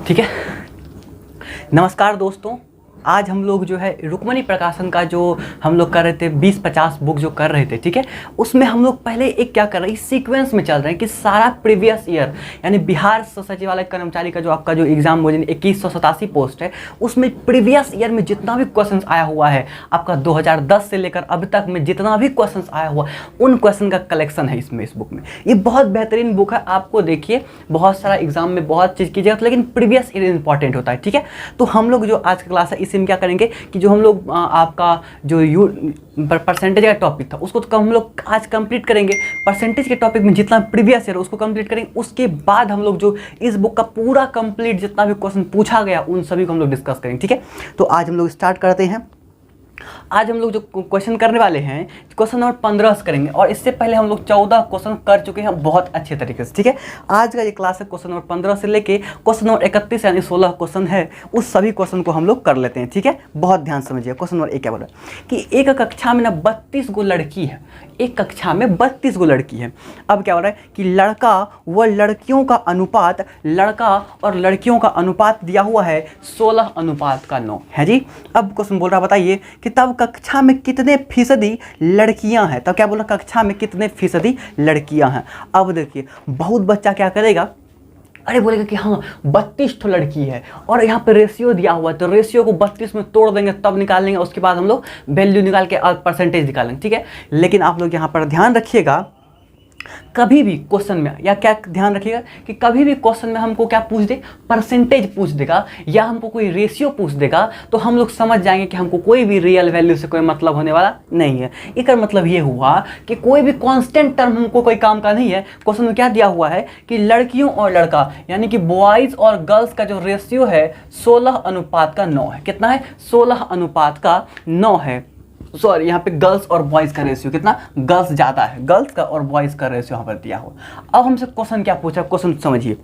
ठीक है। नमस्कार दोस्तों, आज हम लोग जो है रुक्मणी प्रकाशन का जो हम लोग कर रहे थे 20-50 बुक जो कर रहे थे, ठीक है, उसमें हम लोग पहले एक क्या कर रहे हैं, इस सीक्वेंस में चल रहे हैं कि सारा प्रीवियस ईयर यानी बिहार सचिवालय कर्मचारी का जो आपका जो एग्जाम हो 2187 पोस्ट है, उसमें प्रीवियस ईयर में जितना भी क्वेश्चन आया हुआ है आपका 2010 से लेकर अब तक में जितना भी क्वेश्चन आया हुआ उन क्वेश्चन का कलेक्शन है इसमें, इस बुक में। ये बहुत बेहतरीन बुक है, आपको देखिए बहुत सारा एग्जाम में बहुत चीज़ कीजिएगा, लेकिन प्रीवियस ईयर इंपॉर्टेंट होता है, ठीक है। तो हम लोग जो आज का क्लास है इसी में क्या करेंगे कि जो हम लोग आपका जो परसेंटेज का टॉपिक था उसको तो हम लोग आज कंप्लीट करेंगे। परसेंटेज के टॉपिक में जितना प्रीवियस ईयर उसको कंप्लीट करेंगे, उसके बाद हम लोग जो इस बुक का पूरा कंप्लीट जितना भी क्वेश्चन पूछा गया उन सभी को हम लोग डिस्कस करेंगे, ठीक है। तो आज हम लोग स्टार्ट करते हैं। आज हम लोग जो क्वेश्चन करने वाले हैं क्वेश्चन नंबर 15 से करेंगे, और इससे पहले हम लोग 14 क्वेश्चन कर चुके हैं बहुत अच्छे तरीके से, ठीक है। आज का ये क्लास है क्वेश्चन नंबर 15 से लेके क्वेश्चन नंबर 31 यानी 16 क्वेश्चन है, उस सभी क्वेश्चन को हम लोग कर लेते हैं, ठीक है। बहुत ध्यान समझिए। क्वेश्चन नंबर 1 क्या बोला कि एक कक्षा में ना 32 गो लड़की है, एक कक्षा में 32 गो लड़की है। अब क्या हो रहा है कि लड़का व लड़कियों का अनुपात, लड़का और लड़कियों का अनुपात दिया हुआ है 16:9 है जी। अब क्वेश्चन बोल रहा है बताइए कि तब कक्षा में कितने फीसदी लड़कियां हैं। तब क्या बोला, कक्षा में कितने फीसदी लड़कियां हैं। अब देखिए बहुत बच्चा क्या करेगा, अरे बोलेगा कि हाँ 32 तो लड़की है और यहाँ पे रेशियो दिया हुआ है, तो रेशियो को 32 में तोड़ देंगे तब निकाल लेंगे, उसके बाद हम लोग वैल्यू निकाल के परसेंटेज निकालेंगे, ठीक है। लेकिन आप लोग यहाँ पर ध्यान रखिएगा, कभी भी क्वेश्चन में या क्या ध्यान रखिएगा कि कभी भी क्वेश्चन में हमको क्या पूछ दे, परसेंटेज पूछ देगा या हमको कोई रेशियो पूछ देगा, तो हम लोग समझ जाएंगे कि हमको कोई भी रियल वैल्यू से कोई मतलब होने वाला नहीं है। इसका मतलब ये हुआ कि कोई भी कांस्टेंट टर्म हमको कोई काम का नहीं है। क्वेश्चन में क्या दिया हुआ है कि लड़कियों और लड़का यानी कि बॉयज़ और गर्ल्स का जो रेशियो है 16:9 है। कितना है? 16:9 है। सॉरी, यहाँ पे गर्ल्स और बॉयज़ का रेशियो कितना, गर्ल्स ज़्यादा है, गर्ल्स का और बॉयज़ का रेशियो यहाँ पर दिया हुआ। अब हमसे क्वेश्चन क्या पूछा, क्वेश्चन समझिए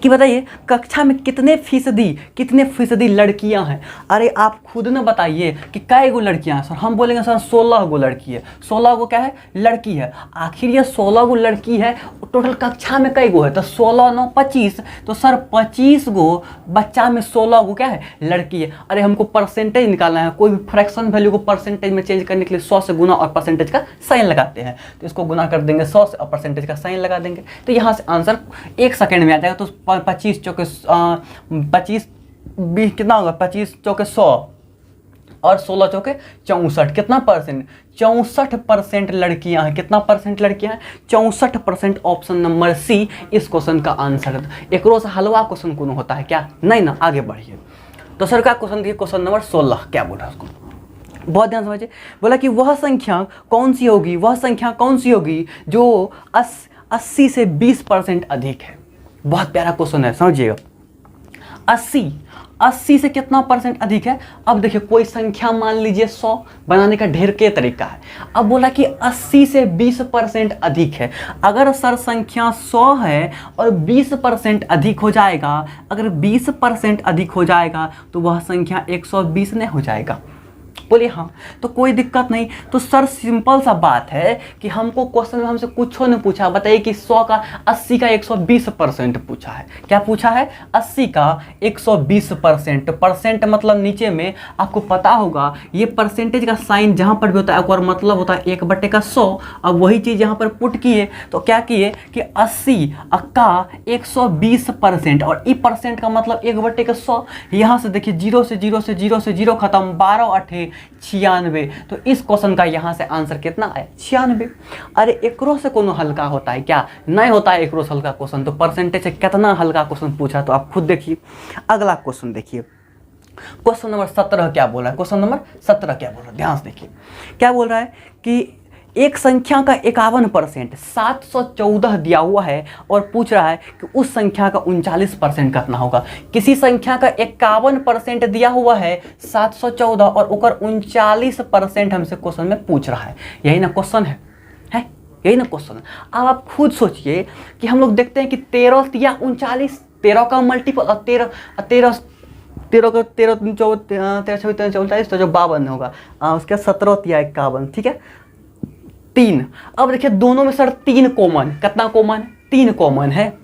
कि बताइए कक्षा में कितने फीसदी लड़कियां हैं। अरे आप खुद ना बताइए कि कै गो लड़कियां हैं। सर हम बोलेंगे सर 16 गो लड़की है, 16 गो क्या है, लड़की है। आखिर ये 16 गो लड़की है, टोटल कक्षा में कै गो है, तो 16 9 25, तो सर 25 गो बच्चा में 16 गो क्या है, लड़की है। अरे हमको परसेंटेज निकालना है, कोई भी फ्रैक्शन वैल्यू को परसेंटेज में चेंज करने के लिए 100 से गुना और परसेंटेज का साइन लगाते हैं, तो इसको गुना कर देंगे 100 से और परसेंटेज का साइन लगा देंगे, तो यहाँ से आंसर 1 सेकेंड में आ जाएगा। तो 25 चौके 25 20 कितना होगा, 25 चौके 100 और 16 चौके 64, कितना परसेंट, 64% लड़कियां हैं। कितना परसेंट लड़कियां हैं, 64%। ऑप्शन नंबर सी इस क्वेश्चन का आंसर है। एक रोज हलवा क्वेश्चन कौन होता है क्या, नहीं ना। आगे बढ़िए। तो सर का क्वेश्चन देखिए, क्वेश्चन नंबर 16 क्या बोला उसको, बहुत ध्यान समझिए। बोला कि वह संख्या कौन सी होगी, वह संख्या कौन सी होगी जो 80 से 20% अधिक है। बहुत प्यारा क्वेश्चन है, समझिएगा। 80 से कितना परसेंट अधिक है। अब देखिए कोई संख्या मान लीजिए 100, बनाने का ढेर के तरीका है। अब बोला कि 80 से 20% अधिक है। अगर सर संख्या 100 है और 20% अधिक हो जाएगा, अगर 20% अधिक हो जाएगा तो वह संख्या 120 नहीं हो जाएगा। बोलिए हाँ, तो कोई दिक्कत नहीं। तो सर सिंपल सा बात है कि हमको क्वेश्चन में हमसे कुछ नहीं पूछा, बताइए कि 100 का 80 का 120% पूछा है। क्या पूछा है, 80 का 120%। परसेंट मतलब नीचे में आपको पता होगा ये परसेंटेज का साइन जहाँ पर भी होता है और मतलब होता है 1/100। अब वही चीज़ यहाँ पर पुट किए तो क्या किए कि 80 का 120% और ई परसेंट का मतलब 1/100। यहाँ से देखिए 0 से 0 से 0 से 0 खत्म, 12 8 96। तो इस क्वेश्चन का यहाँ से आंसर कितना आया, 96। अरे एकरो से कोनो हल्का होता है क्या, नहीं होता है एकरो से हल्का क्वेश्चन। तो परसेंटेज से कितना हल्का क्वेश्चन पूछा, तो आप खुद देखिए। अगला क्वेश्चन देखिए, क्वेश्चन नंबर 17 क्या बोल रहा है, क्वेश्चन नंबर 17 क्या बोल रहा है, ध्यान से देखिए। क्या बोल रहा है कि एक संख्या का 51% 714 दिया हुआ है और पूछ रहा है कि उस संख्या का 39% कितना होगा। किसी संख्या का 51% दिया हुआ है 714 और ओकर 39% हमसे क्वेश्चन में पूछ रहा है। यही ना क्वेश्चन है यही ना क्वेश्चन है। अब आप खुद सोचिए कि हम लोग देखते हैं कि 13 या 39, 13 का मल्टीपल और 13 का 13 44 तो जो 52 होगा, उसके 17 या 51, ठीक है 3। अब देखिए दोनों में सर 3 कॉमन, कितना कॉमन, 3 कॉमन है।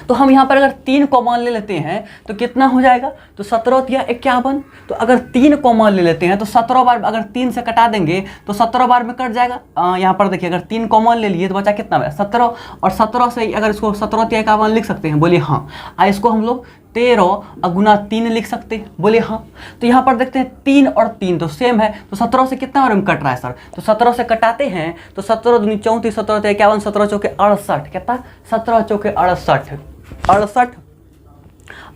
तो हम यहाँ पर अगर 3 कॉमन ले लेते हैं तो कितना हो जाएगा, तो 17 या 51। तो अगर 3 कॉमन ले लेते हैं तो 17 बार अगर 3 से कटा देंगे तो 17 बार में कट जाएगा। यहाँ पर देखिए अगर 3 कॉमन ले लिए तो बचा कितना है 17, और 17 से अगर इसको 17 या 51 लिख सकते हैं, बोलिए हाँ। इसको हम लोग 13 गुना 3 लिख सकते हैं, बोलिए हाँ। तो यहाँ पर देखते हैं 3 और 3 तो सेम है, तो 17 से कितना बार में कट रहा है सर, तो 17 से कटाते हैं तो 17 दूनी 34, 17 51, 17 चौके 68, कितना 17 चौके 68,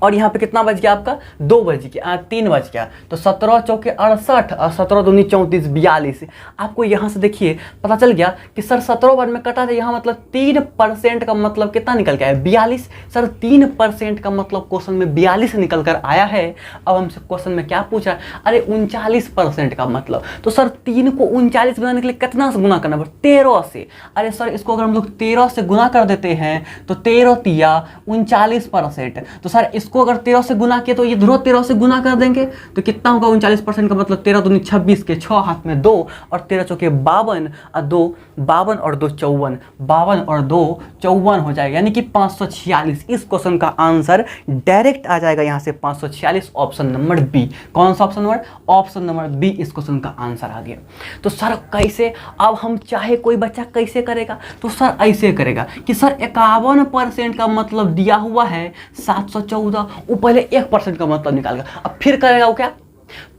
और यहाँ पे कितना बच गया आपका 2 बज गया, 3 बज गया, तो 17 चौके 68 और 17 दूनी 34 42। आपको यहाँ से देखिए पता चल गया कि सर 17 बार में कटा था, यहाँ मतलब 3% का मतलब कितना निकल के आया 42। सर 3% का मतलब क्वेश्चन में 42 निकल कर आया है। अब हमसे क्वेश्चन में क्या पूछ रहा है, अरे 39% का मतलब, तो सर 3 को 39 बनाने के लिए कितना से गुना करना पड़ता 13 से। अरे सर इसको अगर हम लोग 13 से गुना कर देते हैं तो 13 तिया 39%, तो सर इसको अगर 13 से गुना किया तो ये इधरों 13 से गुना कर देंगे तो कितना होगा 39% का मतलब 13 दूनी 26 के 6 हाथ में 2 और 13 चौके 52 और 2 52 और 2 54, 52 और 2 54 हो जाएगा, यानी कि 546। इस क्वेश्चन का आंसर डायरेक्ट आ जाएगा यहाँ से 546, ऑप्शन नंबर बी। कौन सा option number, option number B इस क्वेश्चन का आंसर आ गया। तो सर कैसे, अब हम चाहे कोई बच्चा कैसे करेगा, तो सर ऐसे करेगा कि सर 51% का मतलब दिया हुआ है 714, वो पहले 1% का मतलब निकालेगा। अब फिर करेगा वो क्या,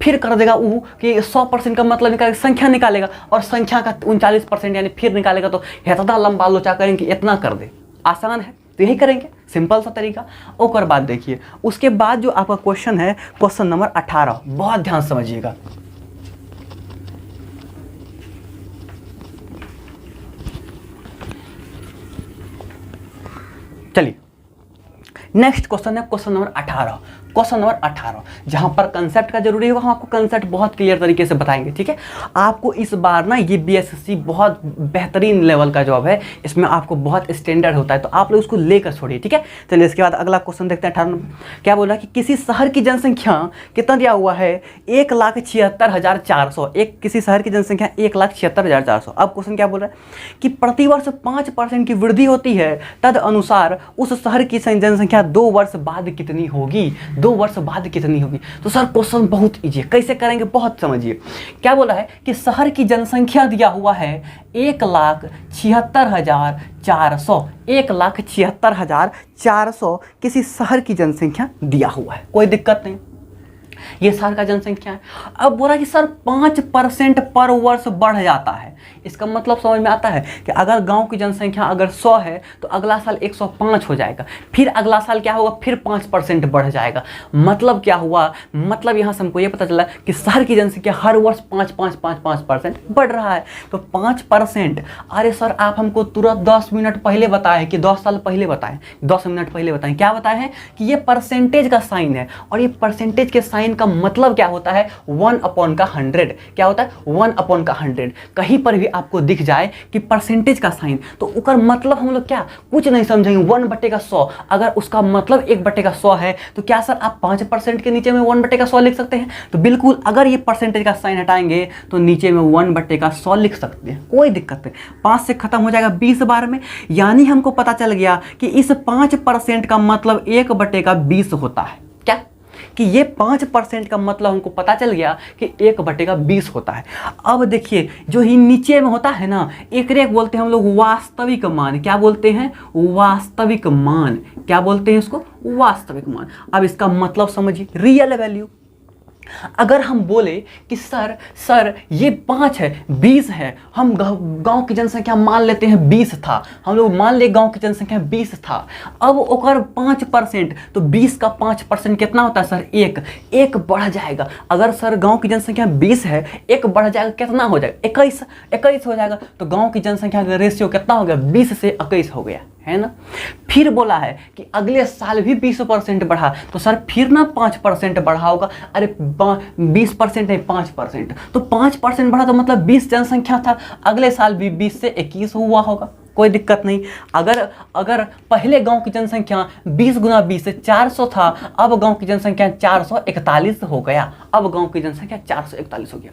फिर कर देगा वो कि 100% का मतलब निकालेगा, संख्या निकालेगा, और संख्या का 39% यानी फिर निकालेगा। तो इतना लंबा लोचा करेंगे कि इतना कर दे, आसान है तो यही करेंगे, सिंपल सा तरीका। और बात देखिए उसके बाद जो आपका क्वेश्चन है, क्वेश्चन नंबर 18, बहुत ध्यान समझिएगा। चलिए नेक्स्ट क्वेश्चन है क्वेश्चन नंबर 18। क्वेश्चन नंबर 18 जहां पर कंसेप्ट का जरूरी होगा, हम आपको कंसेप्ट बहुत क्लियर तरीके से बताएंगे, ठीक है। आपको इस बार ना ये बीएसएससी बहुत बेहतरीन लेवल का जॉब है, इसमें आपको बहुत स्टैंडर्ड होता है, तो आप लोग उसको लेकर छोड़िए, ठीक है। चलिए इसके बाद अगला क्वेश्चन देखते हैं 18। क्या बोला कि किसी शहर की जनसंख्या कितना दिया हुआ है 1,76,400, एक किसी शहर की जनसंख्या 1,76,400। अब क्वेश्चन क्या बोल रहा है कि प्रतिवर्ष 5% की वृद्धि होती है, तद अनुसार उस शहर की जनसंख्या 2 वर्ष बाद कितनी होगी, 2 वर्ष बाद कितनी होगी। तो सर क्वेश्चन बहुत इजी है, कैसे करेंगे बहुत समझिए। क्या बोला है कि शहर की जनसंख्या दिया हुआ है 1,76,400, 1,76,400 किसी शहर की जनसंख्या दिया हुआ है, कोई दिक्कत नहीं, ये शहर का जनसंख्या है। अब बोला कि सर 5% पर वर्ष बढ़ जाता है, इसका मतलब समझ में आता है कि अगर गांव की जनसंख्या अगर 100 है तो अगला साल 105 हो जाएगा, फिर अगला साल क्या होगा, फिर 5% बढ़ जाएगा। मतलब क्या हुआ, मतलब यहाँ से हमको ये पता चला कि शहर की जनसंख्या हर वर्ष 5% बढ़ रहा है। तो 5%, अरे सर आप हमको तुरंत 10 मिनट पहले बताए कि 10 साल पहले बताएं, 10 मिनट पहले बताएं, क्या बताए हैं कि ये परसेंटेज का साइन है, और ये परसेंटेज के साइन का मतलब क्या होता है 1/100। क्या होता है 1/100। कहीं पर भी आपको दिख जाए कि परसेंटेज का साइन, तो उसका मतलब हम लोग क्या कुछ नहीं समझेंगे, 1/100। अगर उसका मतलब 1/100 है तो क्या सर आप 5% के नीचे में 1/100 लिख सकते हैं, तो बिल्कुल। अगर ये परसेंटेज का साइन हटाएंगे तो नीचे में 1/100 लिख सकते हैं, कोई दिक्कत नहीं। 5 से खत्म हो जाएगा 20 बार में, यानी हमको पता चल गया कि इस 5% का मतलब 1/20 होता है। क्या कि ये 5% का मतलब हमको पता चल गया कि 1/20 होता है। अब देखिए जो ही नीचे में होता है ना, एक बोलते हैं हम लोग वास्तविक मान। क्या बोलते हैं, वास्तविक मान। क्या बोलते हैं इसको, वास्तविक मान। अब इसका मतलब समझिए, रियल वैल्यू। अगर हम बोले कि सर ये 5 है 20 है, हम गांव की जनसंख्या मान लेते हैं 20 था, हम लोग मान ले गांव की जनसंख्या 20 था। अब ओकर 5%, तो 20 का 5% कितना होता है सर, 1 बढ़ जाएगा। अगर सर गांव की जनसंख्या 20 है, 1 बढ़ जाएगा, कितना हो जाएगा 21 हो जाएगा। तो गांव की जनसंख्या का रेशियो कितना हो गया, 20 से 21 हो गया, है ना। फिर बोला है कि अगले साल भी 20% बढ़ा, तो सर फिर ना 5% बढ़ा होगा। अरे 20% नहीं 5%, तो 5% बढ़ा तो मतलब 20 जनसंख्या था, अगले साल भी 20 से 21 हुआ होगा। कोई दिक्कत नहीं। अगर अगर पहले गांव की जनसंख्या 20 गुना 20 से 400 था, अब गांव की जनसंख्या 441 हो गया। अब गांव की जनसंख्या 441 हो गया।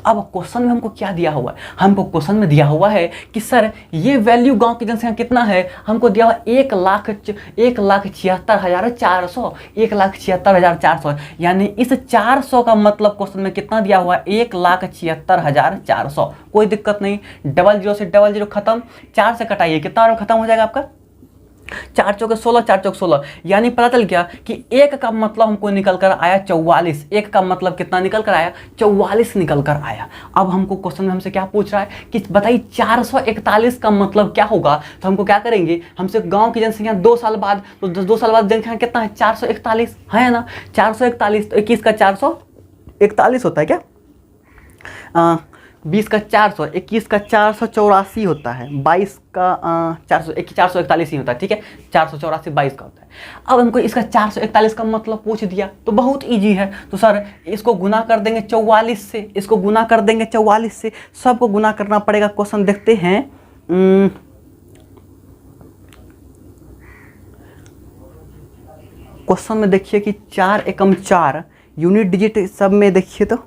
अब क्वेश्चन में हमको क्या दिया हुआ है? हमको क्वेश्चन में दिया हुआ है कि सर ये वैल्यू गांव की जनसंख्या कितना है? हमको दिया हुआ 1,76,400, 1,76,400, यानी इस 400 का मतलब क्वेश्चन में कितना दिया हुआ है? 1,76,400। कोई दिक्कत नहीं, डबल जीरो से डबल जीरो खत्म, 4 से कटाइए, कितना में खत्म हो जाएगा आपका? 4 चौके 16, 4 चौक 16, यानी पता चल गया कि एक का मतलब हमको निकल कर आया 44। एक का मतलब कितना निकल कर आया? 44 निकल कर आया। अब हमको क्वेश्चन में हमसे क्या पूछ रहा है कि बताइए 441 का मतलब क्या होगा? तो हमको क्या करेंगे, हमसे गांव की जनसंख्या 2 साल बाद, तो 2 साल बाद जनसंख्या कितना है? 441 है ना। 441 तो 21 का 441 होता है क्या? 20 का 400, 21 का 484 होता है, 22 का 441 ही होता है, ठीक है। 484 22 का होता है। अब हमको इसका 441 का मतलब पूछ दिया तो बहुत इजी है। तो सर इसको गुना कर देंगे 44 से, इसको गुना कर देंगे 44 से, सबको गुना करना पड़ेगा। क्वेश्चन देखते हैं। क्वेश्चन में देखिए कि 4 एकम 4 यूनिट डिजिट सब में देखिए तो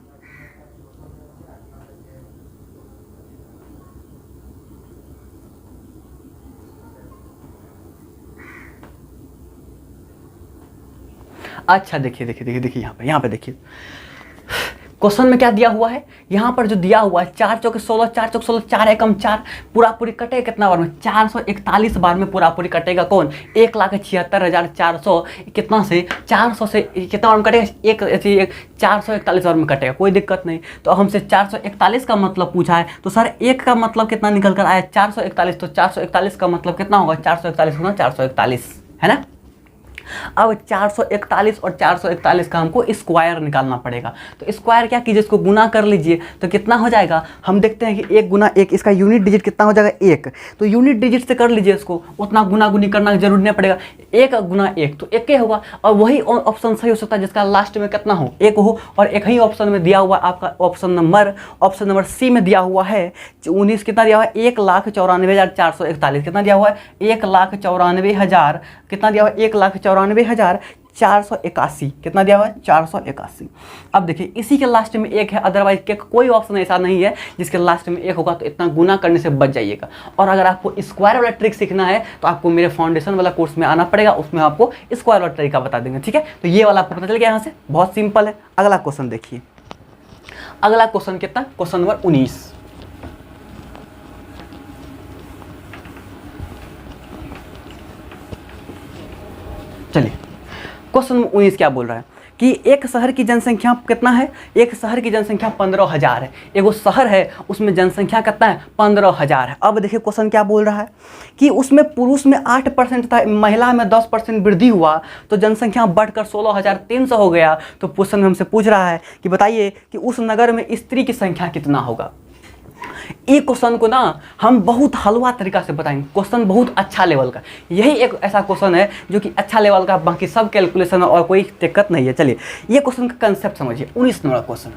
अच्छा देखिए यहाँ पे देखिए क्वेश्चन में क्या दिया हुआ है। यहाँ पर जो दिया हुआ है 4 चौके 16, 4 चौक 16, 4 एकम 4, पूरा पूरी कटेगा कितना बार में? 441 बार में पूरा पूरी कटेगा। कौन? 1,76,400 कितना से? 400 से कितना बार में कटेगा? 441 बार में कटेगा। कोई दिक्कत नहीं। तो हमसे 441 का मतलब पूछा है, तो सर एक का मतलब कितना निकल कर आया? 441। तो 441 का मतलब कितना होगा? 441 गुना 441 है ना। अब 441 और 441 का हमको स्क्वायर निकालना पड़ेगा। तो स्क्वायर क्या कीजिए, इसको गुना कर लीजिए तो कितना हो जाएगा? हम देखते हैं कि 1 गुना 1, इसका यूनिट डिजिट कितना हो जाएगा? 1। तो यूनिट डिजिट से कर लीजिए इसको, उतना गुना गुनी करना जरूरी नहीं पड़ेगा। 1 गुना 1 तो 1 होगा, और वही ऑप्शन सही हो सकता है जिसका लास्ट में कितना हो? 1 हो। और एक ही ऑप्शन में दिया हुआ आपका ऑप्शन नंबर सी में दिया हुआ है 19। कितना दिया हुआ है? 1,94,441। कितना दिया हुआ है? 1,94,000 कितना दिया हुआ है? 1,94,481। कितना दिया हुआ है? 481। अब देखिए इसी के लास्ट में 1 है, अदरवाइज के कोई ऑप्शन ऐसा नहीं है जिसके लास्ट में 1 होगा। तो इतना गुना करने से बच जाइएगा। और अगर आपको स्क्वायर वाला ट्रिक सीखना है तो आपको मेरे फाउंडेशन वाला कोर्स में आना पड़ेगा, उसमें आपको स्क्वायर वाला तरीका बता देंगे, ठीक है। तो ये वाला आपको पता चल गया यहाँ से, बहुत सिंपल है। अगला क्वेश्चन देखिए। अगला क्वेश्चन कितना? Question number 19। चलिए क्वेश्चन 19 क्या बोल रहा है कि एक शहर की जनसंख्या कितना है? एक शहर की जनसंख्या 15,000 है। एगो शहर है उसमें जनसंख्या कितना है? 15,000 है। अब देखिए क्वेश्चन क्या बोल रहा है कि उसमें पुरुष में 8% था, महिला में 10% वृद्धि हुआ, तो जनसंख्या बढ़कर 16,300 हो गया। तो क्वेश्चन हमसे पूछ रहा है कि बताइए कि उस नगर में स्त्री की संख्या कितना होगा। ये क्वेश्चन को ना हम बहुत हलवा तरीका से बताएंगे। क्वेश्चन बहुत अच्छा लेवल का, यही एक ऐसा क्वेश्चन है जो कि अच्छा लेवल का, बाकी सब कैलकुलेशन और कोई दिक्कत नहीं है। चलिए ये क्वेश्चन का कंसेप्ट समझिए। 19 नंबर क्वेश्चन,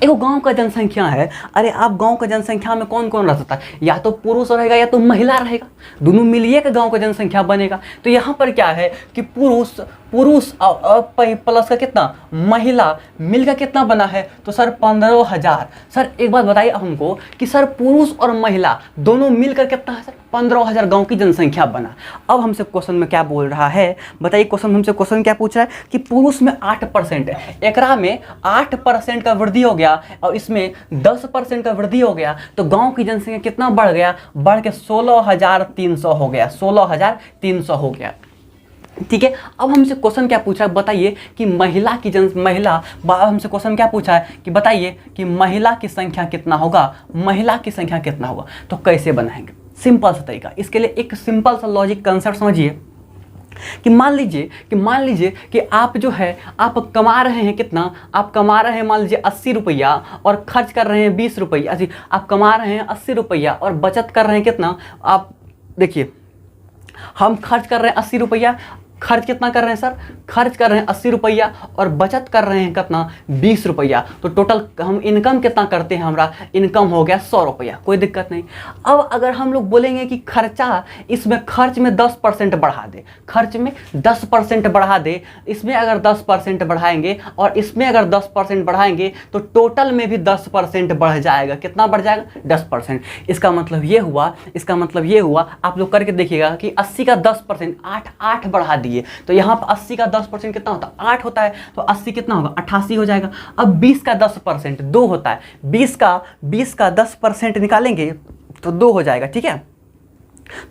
एक गांव का जनसंख्या है। अरे आप गांव का जनसंख्या में कौन कौन रह सकता है? या तो पुरुष रहेगा या तो महिला रहेगा, दोनों मिलिए का गांव का जनसंख्या बनेगा। तो यहाँ पर क्या है कि पुरुष प्लस का कितना महिला मिलकर कितना बना है? तो सर 15,000। सर एक बात बताइए हमको कि सर पुरुष और महिला दोनों मिलकर कितना है? सर 15,000 गांव की जनसंख्या बना। अब हमसे क्वेश्चन में क्या बोल रहा है बताइए। हमसे क्वेश्चन क्या पूछ रहा है कि पुरुष में 8% है, एकरा में 8% का वृद्धि हो गया और इसमें 10% का वृद्धि हो गया, तो गांव की जनसंख्या कितना बढ़ गया? बढ़ के 16,300 हो गया। 16,300 हो गया, ठीक है। अब हमसे क्वेश्चन क्या पूछा है बताइए कि हमसे क्वेश्चन क्या पूछा है कि बताइए कि महिला की संख्या कितना होगा? महिला की संख्या कितना होगा? तो कैसे बनाएंगे? सिंपल सा तरीका। इसके लिए एक सिंपल सा लॉजिक कंसेप्ट समझिए कि मान लीजिए कि आप जो है आप कमा रहे हैं कितना? आप कमा रहे हैं मान लीजिए 80 रुपया और खर्च कर रहे हैं 20 रुपया। आप कमा रहे हैं 80 रुपया और बचत कर रहे हैं कितना? आप देखिए हम खर्च कर रहे हैं 80 रुपया, खर्च कितना कर रहे हैं सर, खर्च कर रहे हैं 80 रुपया और बचत कर रहे हैं कितना 20 रुपया, तो टोटल हम इनकम कितना करते हैं, हमारा इनकम हो गया 100 रुपया, कोई दिक्कत नहीं। अब अगर हम लोग बोलेंगे कि खर्चा, इसमें खर्च में 10% बढ़ा दे, खर्च में 10% बढ़ा दे, इसमें अगर 10% बढ़ाएंगे और इसमें अगर 10% बढ़ाएंगे तो टोटल में भी 10% बढ़ जाएगा, कितना बढ़ जाएगा 10%। इसका मतलब ये हुआ, इसका मतलब ये हुआ, आप लोग करके देखिएगा कि 80 का 10%, 8 बढ़ा दिए तो यहाँ पर 80 का 10% कितना होता है 8 होता है, तो 80 कितना होगा 88 हो जाएगा। अब 20 का 10% 2 होता है, 20 का 10% निकालेंगे तो 2 हो जाएगा, ठीक है।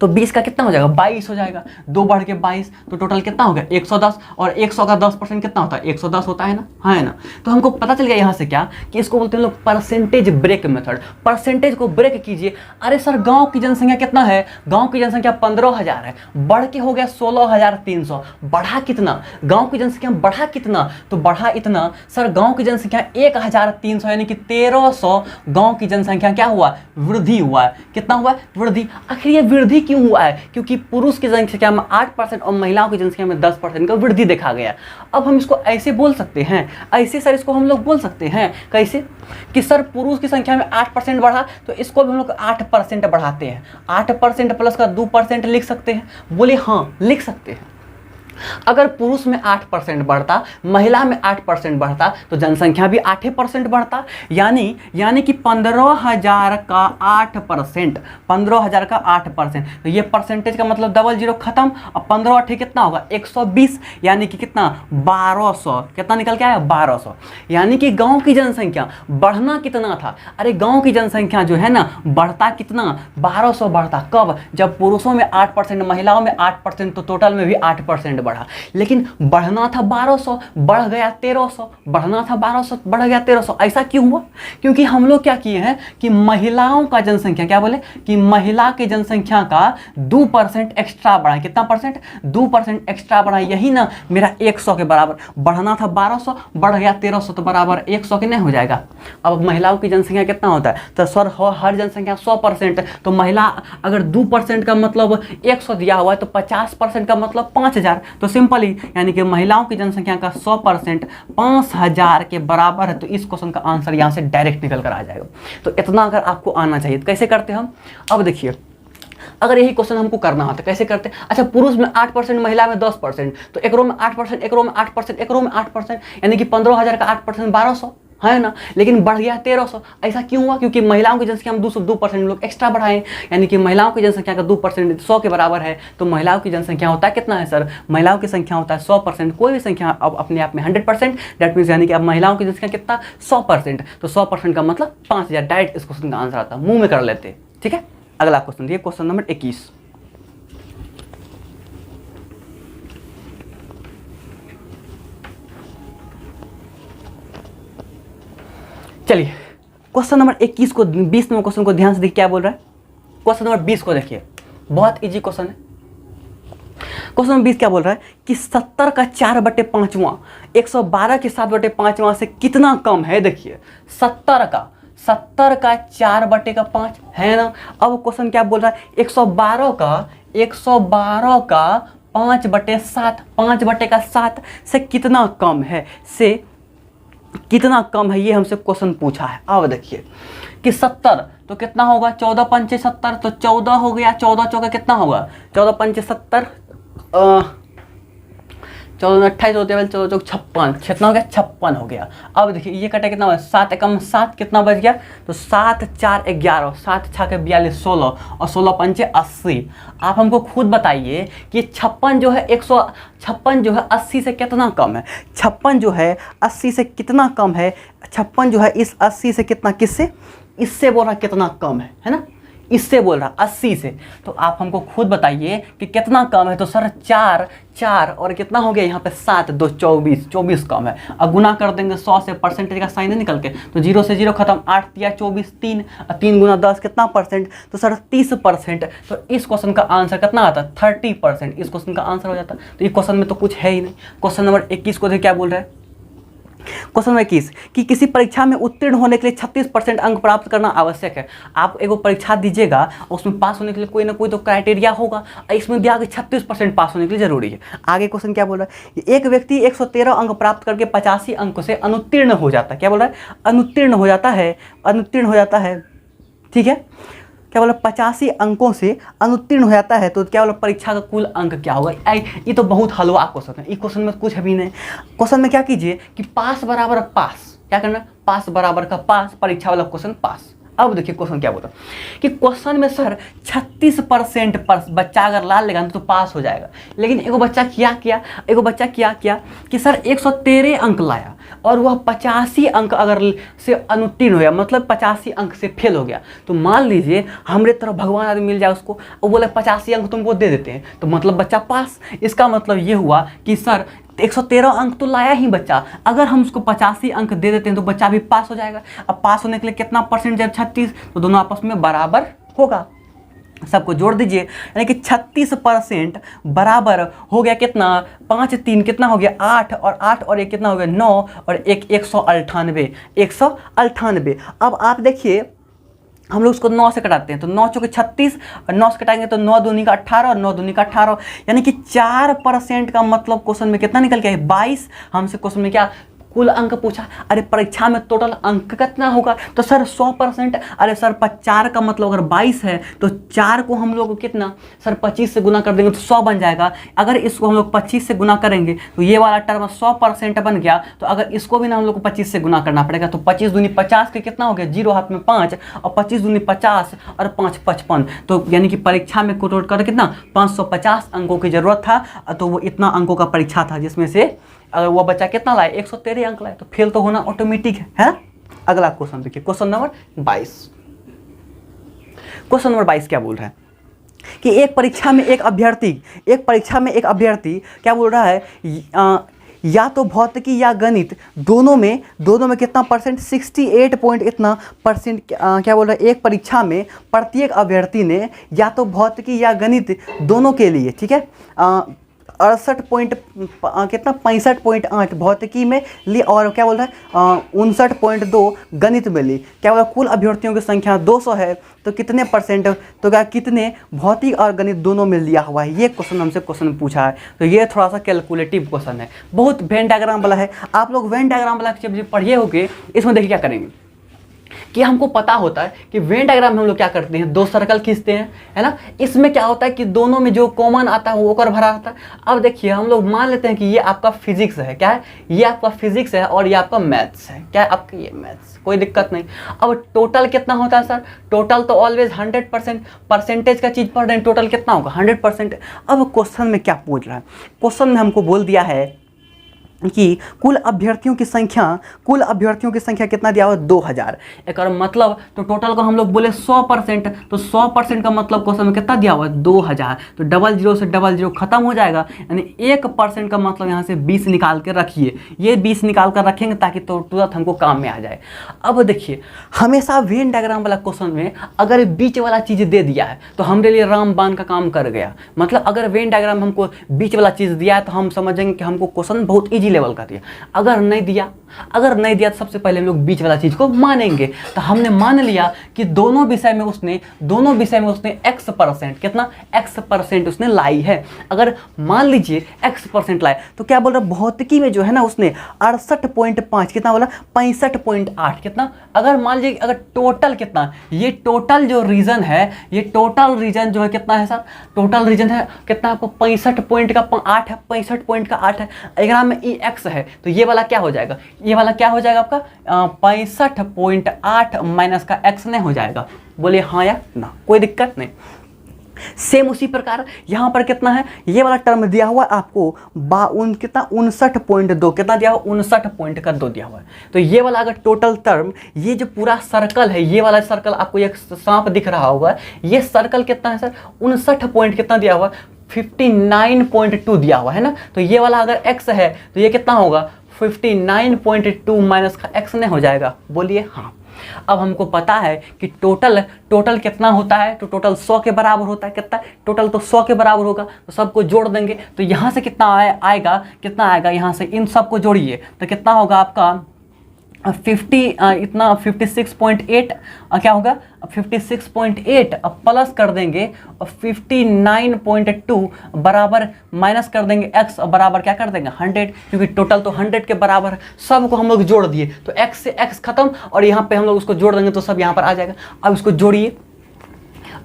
तो 20 का कितना हो जाएगा 22 हो जाएगा, 2 बढ़ के 22, तो टोटल कितना हो गया 110, और 100 का 10% कितना होता है 110 होता है ना, है ना। तो हमको पता चल गया यहाँ से क्या कि इसको बोलते हैं लोग परसेंटेज ब्रेक मेथड। परसेंटेज को ब्रेक कीजिए। अरे सर गांव की जनसंख्या कितना है, गांव की जनसंख्या 15,000 है, बढ़ के हो गया 16,300, बढ़ा कितना, गाँव की जनसंख्या बढ़ा कितना, तो बढ़ा इतना सर, गाँव की जनसंख्या 1,300 यानी कि 1300 गाँव की जनसंख्या क्या हुआ, वृद्धि हुआ है। कितना हुआ वृद्धि। आखिर ये वृद्धि क्यों हुआ है, क्योंकि पुरुष की जनसंख्या में 8% और महिलाओं की जनसंख्या में 10% का वृद्धि देखा गया। अब हम इसको ऐसे बोल सकते हैं, ऐसे सर इसको हम लोग बोल सकते हैं कैसे कि सर पुरुष की संख्या में 8% बढ़ा तो इसको भी हम लोग 8% बढ़ाते हैं, 8% प्लस का 2% लिख सकते हैं। बोले हाँ लिख सकते हैं। अगर पुरुष में 8% बढ़ता, महिला में 8% बढ़ता तो जनसंख्या भी 8% बढ़ता, यानी कि 15,000 का 8%, 15,000 का 8%, तो ये परसेंटेज का मतलब डबल जीरो खत्म। अब 15 8 कितना होगा 120, यानी कि कितना 1200, कितना निकल के आया 1200। यानी कि गांव की जनसंख्या बढ़ना कितना था, अरे गांव की जनसंख्या जो है ना बढ़ता कितना 1200 बढ़ता। कब, जब पुरुषों में 8%, महिलाओं में 8%, तो टोटल में भी 8% बढ़ा। लेकिन बढ़ना था 1200, बढ़ गया 1300, बढ़ना था 1200, बढ़ गया 1300। ऐसा क्यों हुआ, क्योंकि हम लोग क्या किए हैं कि महिलाओं का जनसंख्या, क्या बोले कि महिला की जनसंख्या का 2% एक्स्ट्रा बढ़ा। कितना परसेंट 2% एक्स्ट्रा बढ़ा, यही ना मेरा 100 के बराबर। बढ़ना था 1200, बढ़ गया 1300, तो बराबर 100 के नहीं हो जाएगा। अब महिलाओं की जनसंख्या कितना होता है, तो सर हर जनसंख्या 100%, तो महिला अगर 2% का मतलब 100 दिया हुआ है तो 50% का मतलब 5000, तो सिंपल ही, यानी कि महिलाओं की जनसंख्या का 100% 5000 के बराबर है। तो इस क्वेश्चन का आंसर यहाँ से डायरेक्ट निकल कर आ जाएगा। तो इतना अगर आपको आना चाहिए तो कैसे करते हम। अब देखिए अगर यही क्वेश्चन हमको करना होता कैसे करते। अच्छा पुरुष में 8%, महिला में 10%, तो एकरो में 8%, एकरो में 8%, एकरो में 8%, यानी कि 15,000 का 8% 1200 है ना। लेकिन बढ़ गया 1300। ऐसा क्यों हुआ, क्योंकि महिलाओं की जनसंख्या में 2% लोग एक्स्ट्रा बढ़ाएं, यानी कि महिलाओं की जनसंख्या का 2% 100 के बराबर है। तो महिलाओं की जनसंख्या होता है कितना है सर, महिलाओं की संख्या होता है 100%। कोई भी संख्या अब अपने आप में 100%, दैट मीन्स यानी कि अब महिलाओं की जनसंख्या कितना 100%, तो 100% का मतलब 5000। डायरेक्ट इस क्वेश्चन का आंसर आता है, मुंह में कर लेते। ठीक है, अगला क्वेश्चन देखिए, क्वेश्चन नंबर 21। चलिए क्वेश्चन नंबर 21 को, 20 नंबर क्वेश्चन को ध्यान से देखिए क्या बोल रहा है। क्वेश्चन नंबर 20 को देखिए, बहुत इजी क्वेश्चन है। क्वेश्चन नंबर 20 क्या बोल रहा है कि 70 का 4/5 112 के 7/5 से कितना कम है। देखिए 70 का 4/5 है ना। अब क्वेश्चन क्या बोल रहा है 112 का 5/7, 5/7 से कितना कम है, से कितना कम है, ये हमसे क्वेश्चन पूछा है। अब देखिए कि 70 तो कितना होगा 14 पंचे 70, तो 14 हो गया, 14 चौका कितना होगा 14 पंचे 70, 14 28 होते हैं 14 चौक 56, कितना हो गया 56 हो गया। अब देखिए ये कटा कितना हुआ 7 एकम 7, कितना बच गया, तो 7 4 11, 7 6 के 42 16 और 16 पंचे 80। आप हमको खुद बताइए कि 56 जो है 156 जो है 80 से कितना कम है। 56 जो है 80 से कितना कम है, 56 जो है इस 80 से कितना, किससे, इससे बोल रहा कितना कम है ना, इससे बोल रहा 80 से। तो आप हमको खुद बताइए कि कितना कम है। तो सर 4 और कितना हो गया यहाँ पे 7 2 24, 24 कम है। अब गुना कर देंगे 100 से, परसेंटेज का साइन निकल के, तो 0 से 0 खत्म, 8 या 24 3, 3 गुना 10 कितना परसेंट, तो सर 30%। तो इस क्वेश्चन का आंसर कितना आता है 30%, इस क्वेश्चन का आंसर हो जाता है। तो इस क्वेश्चन में तो कुछ है ही नहीं। क्वेश्चन नंबर 21 को देखिए क्या बोल रहा है, क्वेश्चन नंबर 21 कि किसी परीक्षा में उत्तीर्ण होने के लिए 36% अंक प्राप्त करना आवश्यक है। आप एगो परीक्षा दीजिएगा, उसमें पास होने के लिए कोई ना कोई तो क्राइटेरिया होगा, इसमें दिया कि 36% पास होने के लिए जरूरी है। आगे क्वेश्चन क्या बोल रहा है, एक व्यक्ति 113 अंक प्राप्त करके 85 अंक से अनुत्तीर्ण हो जाता है। क्या बोल रहा है, अनुत्तीर्ण हो जाता है, अनुत्तीर्ण हो जाता है, ठीक है। क्या बोला, 85 अंकों से अनुत्तीर्ण हो जाता है, तो क्या बोला परीक्षा का कुल अंक क्या होगा। ये तो बहुत हलवा क्वेश्चन है, इस क्वेश्चन में कुछ भी नहीं। क्वेश्चन में क्या कीजिए कि पास बराबर पास, क्या करना, पास बराबर का पास, परीक्षा वाला क्वेश्चन पास। अब देखिए क्वेश्चन क्या बोलता है कि क्वेश्चन में सर 36% पर बच्चा अगर ला लेगा तो पास हो जाएगा, लेकिन एगो बच्चा क्या किया कि सर 113 अंक लाया और वह 85 अंक अगर से अनुत्तीर्ण हो गया, मतलब 85 अंक से फेल हो गया, तो मान लीजिए हमरे तरफ भगवान आदमी मिल जाए उसको, वो बोले 85 अंक तुमको दे देते हैं, तो मतलब बच्चा पास। इसका मतलब ये हुआ कि सर 113 अंक तो लाया ही बच्चा, अगर हम उसको 85 अंक दे देते हैं तो बच्चा भी पास हो जाएगा। अब पास होने के लिए कितना परसेंट, जब 36, तो दोनों आपस में बराबर होगा, सबको जोड़ दीजिए, यानी कि 36% बराबर हो गया कितना, 5 3 कितना हो गया 8, और 8 और 1 कितना हो गया 9, और 1 198। अब आप देखिए हम लोग उसको 9 से कटाते हैं, तो 9 चौके 36 और 9 से कटाएंगे तो 9 दूनी का 18 और 9 दूनी का 18, यानी कि 4% का मतलब क्वेश्चन में कितना निकल गया है 22। हमसे क्वेश्चन में क्या कुल अंक पूछा, अरे परीक्षा में टोटल अंक कितना होगा, तो सर 100%। अरे सर 4 का मतलब अगर 22 है तो 4 को हम लोग कितना सर 25 से गुना कर देंगे तो 100 बन जाएगा। अगर इसको हम लोग 25 से गुना करेंगे तो ये वाला टर्म 100% बन गया, तो अगर इसको भी ना हम लोग को 25 से गुना करना पड़ेगा, तो 25 दूनी 50 के कितना हो गया, 0 हाथ में 5, और 25 दूनी 50 और 5 55, तो यानी कि परीक्षा में टोटल कर कितना 550 अंकों की जरूरत था, तो वो इतना अंकों का परीक्षा था, जिसमें से अगर वो बच्चा कितना लाए 113 अंक लाए, तो फेल तो होना ऑटोमेटिक है। अगला क्वेश्चन देखिए, क्वेश्चन नंबर 22। क्वेश्चन नंबर 22 क्या बोल रहा है कि एक परीक्षा में एक अभ्यर्थी क्या बोल रहा है, या तो भौतिकी या गणित दोनों में कितना परसेंट, 68 पॉइंट इतना परसेंट, क्या बोल रहा है, एक परीक्षा में प्रत्येक अभ्यर्थी ने या तो भौतिकी या गणित दोनों के लिए, ठीक है, 65.8 भौतिकी में ली, और क्या बोल रहा है 59.2 गणित में ली। क्या बोला कुल अभ्यर्थियों की संख्या 200 है, तो कितने परसेंट, तो क्या कितने भौतिक और गणित दोनों में लिया हुआ है, ये क्वेश्चन हमसे क्वेश्चन पूछा है। तो ये थोड़ा सा कैलकुलेटिव क्वेश्चन है, बहुत वेन डायग्राम वाला है। आप लोग वेन डायग्राम वाला जब पढ़िए होगे, इसमें देखिए क्या करेंगे कि हमको पता होता है कि वेन डायग्राम में हम लोग क्या करते हैं, 2 सर्कल खींचते हैं, है ना। इसमें क्या होता है कि दोनों में जो कॉमन आता है वो ओकर भरा रहता है। अब देखिए हम लोग मान लेते हैं कि ये आपका फिजिक्स है, क्या है, ये आपका फिजिक्स है और ये आपका मैथ्स है, क्या है आपका ये मैथ्स, कोई दिक्कत नहीं। अब टोटल कितना होता है सर, टोटल तो ऑलवेज 100% परसेंटेज का चीज़ पढ़ रहे हैं, टोटल कितना होगा 100%। अब क्वेश्चन में क्या पूछ रहा है, क्वेश्चन में हमको बोल दिया है कि कुल अभ्यर्थियों की संख्या कितना दिया हुआ 2000। एक और मतलब तो टोटल को हम लोग बोले 100%, तो 100% का मतलब क्वेश्चन में कितना दिया हुआ है 2000, तो 00 से 00 खत्म हो जाएगा, यानी 1% का मतलब यहाँ से 20 निकाल के रखिए, ये 20 निकाल कर रखेंगे ताकि तो तुरंत हमको काम में आ जाए। अब देखिए हमेशा वेन डायग्राम वाला क्वेश्चन में अगर बीच वाला चीज़ दे दिया है तो हमारे लिए रामबाण का काम कर गया। मतलब अगर वेन डायग्राम हमको बीच वाला चीज़ दिया है तो हम समझेंगे कि हमको क्वेश्चन बहुत ईजी लेवल का दिया। अगर नहीं दिया तो सबसे पहले हम लोग बीच वाला चीज को मानेंगे। तो हमने मान लिया कि दोनों विषय में उसने x% कितना x% उसने लाई है। अगर मान लीजिए x% लाए तो क्या बोल रहा भौतिकी में जो है ना उसने 68.5 कितना बोला 65.8 कितना। अगर मान लीजिए अगर टोटल कितना, ये टोटल जो रीजन है, ये टोटल रीजन जो है कितना है सर, टोटल रीजन है कितना आपको 65.8 है, 65.8 है। अगर में ई एक्स है तो ये वाला क्या हो जाएगा, ये वाला क्या हो जाएगा आपका 65.8 माइनस का x नहीं हो जाएगा। बोलिए हाँ या ना, कोई दिक्कत नहीं। सेम उसी प्रकार यहाँ पर कितना है, ये वाला टर्म दिया हुआ है आपको कितना 59.2 कितना दिया हुआ 59.2 दिया हुआ है। तो ये वाला अगर टोटल टर्म, ये जो पूरा सर्कल है, ये वाला सर्कल आपको एक सांप दिख रहा होगा, ये सर्कल कितना है सर 59 पॉइंट कितना दिया हुआ 59.2 दिया हुआ है ना। तो ये वाला अगर x है तो ये कितना होगा 59.2 माइनस का x नहीं हो जाएगा। बोलिए हाँ। अब हमको पता है कि टोटल कितना होता है, तो टोटल 100 के बराबर होता है। कितना टोटल, तो 100 के बराबर होगा, तो सबको जोड़ देंगे। तो यहाँ से कितना आएगा, कितना आएगा, यहाँ से इन सबको जोड़िए तो कितना होगा आपका 56.8 क्या होगा 56.8, अब प्लस कर देंगे और 59.2 बराबर माइनस कर देंगे x बराबर क्या कर देंगे 100, क्योंकि टोटल तो 100 के बराबर है। सबको हम लोग जोड़ दिए तो x से x खत्म और यहाँ पे हम लोग उसको जोड़ देंगे तो सब यहाँ पर आ जाएगा। अब इसको जोड़िए,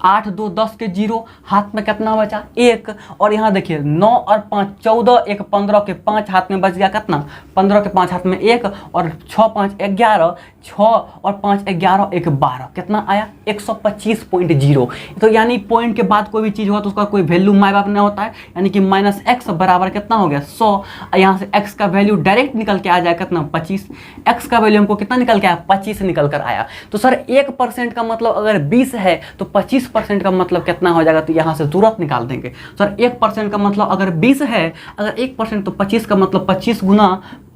8 2 10 के 0, हाथ में कितना बचा 1, और यहाँ देखिए 9 और 5 14, 1 15 के 5 हाथ में बच गया कितना 15 के 5 हाथ में 1, और 6 5 11, 6 और 5 11, 1 12, कितना आया 125.0। तो यानी पॉइंट के बाद कोई भी चीज़ हुआ तो उसका कोई वैल्यू माय बाप नहीं होता है, यानी कि माइनस एक्स बराबर कितना हो गया 100। यहाँ से एक्स का वैल्यू डायरेक्ट निकल के आ जाए कितना 25, एक्स का वैल्यू हमको कितना निकल के आया 25 निकल कर आया। तो सर 1% का मतलब अगर 20 है तो 25% का मतलब कितना हो जाएगा, तो यहाँ से तुरंत निकाल देंगे। सर 1% का मतलब अगर 20 है, अगर 1% तो 25 का मतलब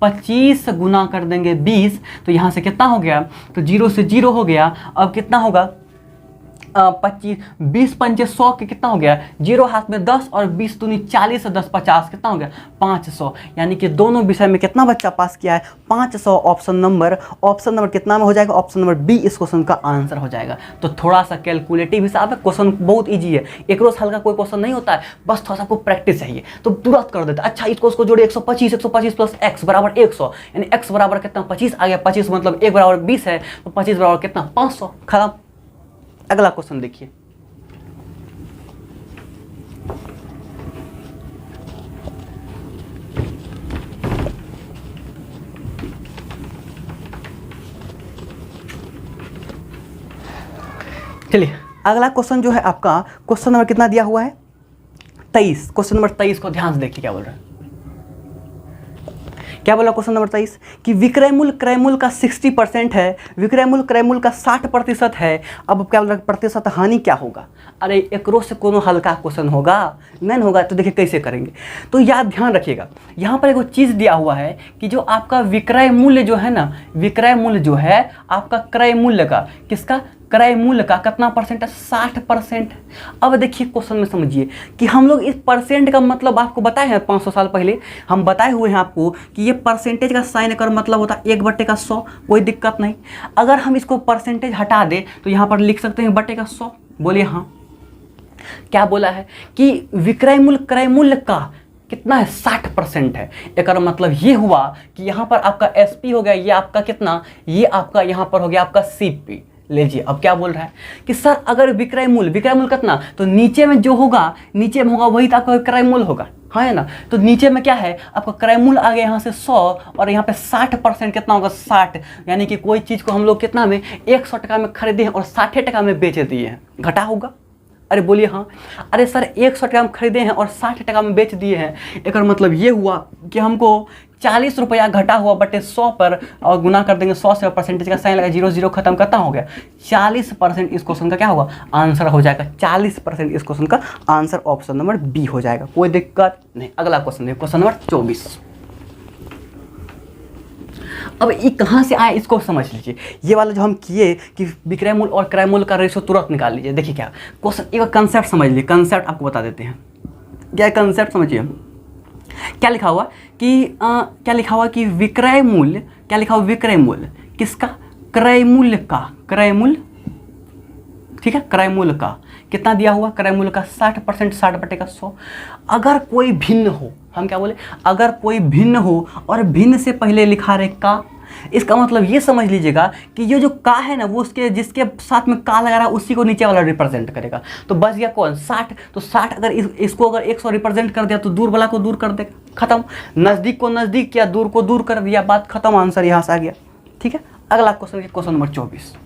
25 गुना कर देंगे 20, तो यहाँ से कितना हो गया, तो 0 से 0 हो गया। अब कितना होगा 25 20 पंचे 100 के कितना हो गया, 0 हाथ में 10 और 20 दूनी 40 10 50 कितना हो गया 500। यानी कि दोनों विषय में कितना बच्चा पास किया है 500। ऑप्शन नंबर कितना में हो जाएगा, ऑप्शन नंबर बी इस क्वेश्चन का आंसर हो जाएगा। तो थोड़ा सा कैलकुलेटिव हिसाब है, क्वेश्चन बहुत ईजी है, एक रोज हल्का कोई क्वेश्चन नहीं होता है, बस थोड़ा सा आपको प्रैक्टिस चाहिए तो तुरंत कर देता। अच्छा इसको जोड़िए 125 प्लस एक्स बराबर 100, यानी एक्स बराबर कितना 25 आ गया, 25 मतलब 1 बराबर 20 है, तो 25 बराबर कितना 500, खत्म। अगला क्वेश्चन देखिए, चलिए अगला क्वेश्चन जो है आपका क्वेश्चन नंबर कितना दिया हुआ है 23। क्वेश्चन नंबर 23 को ध्यान से देखिए क्या बोल रहा है, क्या बोला क्वेश्चन नंबर 23 कि विक्रय मूल्य क्रय मूल्य का 60% है, विक्रय मूल्य क्रय मूल्य का 60% है। अब क्या बोल रहा है प्रतिशत हानि क्या होगा। अरे एकरो से कोनो हल्का क्वेश्चन होगा नहीं होगा, तो देखिए कैसे करेंगे। तो याद ध्यान रखिएगा, यहाँ पर एक चीज़ दिया हुआ है कि जो आपका विक्रय मूल्य जो है ना, विक्रय मूल्य जो है आपका क्रय मूल्य का, किसका क्रय मूल्य का कितना परसेंट है 60%। अब देखिए क्वेश्चन में समझिए कि हम लोग इस परसेंट का मतलब आपको बताए हैं 500 साल पहले हम बताए हुए हैं आपको कि ये परसेंटेज का साइन कर मतलब होता है 1/100, कोई दिक्कत नहीं। अगर हम इसको परसेंटेज हटा दें तो यहाँ पर लिख सकते हैं 1/100। बोलिए हाँ, क्या बोला है कि विक्रय मूल्य क्रय मूल्य का कितना है 60% है। एक मतलब ये हुआ कि यहाँ पर आपका SP हो गया, ये आपका कितना, ये आपका यहाँ पर हो गया आपका CP। लीजिए अब क्या बोल रहा है कि सर अगर विक्रय मूल्य कितना, तो नीचे में जो होगा नीचे में होगा वही तो आपका क्रय मूल्य होगा, हाँ है ना। तो नीचे में क्या है आपका क्रय मूल्य आ गया यहाँ से 100 और यहाँ पे 60% कितना होगा 60, यानी कि कोई चीज़ को हम लोग कितना में 100 टका में खरीदे हैं और 60 टका में बेच दिए हैं, घटा होगा। अरे बोलिए हाँ, अरे सर 100 टका में खरीदे हैं और 60 टका में बेच दिए हैं, एक मतलब ये हुआ कि हमको 40 रुपया घटा हुआ बटे 100 पर और गुना कर देंगे 100 से, परसेंटेज का साइन लगा 0 खत्म करता हो गया 40% इस क्वेश्चन का क्या होगा आंसर हो जाएगा। 40% इस क्वेश्चन का आंसर ऑप्शन नंबर बी हो जाएगा, कोई दिक्कत नहीं। अगला क्वेश्चन है क्वेश्चन नंबर 24। अब ये कहाँ से आया इसको समझ लीजिए। ये वाला जो हम किए कि विक्रय मूल्य और क्रय मूल्य का रेशो तुरंत निकाल लीजिए। देखिए क्या क्वेश्चन, एक कंसेप्ट समझ लीजिए, कंसेप्ट आपको बता देते हैं। क्या कंसेप्ट समझिए, क्या लिखा हुआ कि क्या लिखा हुआ कि विक्रय मूल्य, क्या लिखा हुआ विक्रय मूल्य किसका, क्रय मूल्य का, क्रय मूल्य ठीक है, क्रय मूल्य का कितना दिया हुआ, क्रय मूल्य का 60%, 60/100। अगर कोई भिन्न हो, हम क्या बोले, अगर कोई भिन्न हो और भिन्न से पहले लिखा रहे का, इसका मतलब ये समझ लीजिएगा कि ये जो का है ना वो उसके जिसके साथ में का लगा रहा है उसी को नीचे वाला रिप्रेजेंट करेगा। तो बच गया कौन 60, तो 60 अगर इसको अगर 100 रिप्रेजेंट कर दिया तो दूर वाला को दूर कर देगा, खत्म। नज़दीक को नज़दीक किया, दूर को दूर कर दिया, बात खत्म, आंसर यहाँ से आ गया। ठीक है, अगला क्वेश्चन, क्वेश्चन नंबर 24।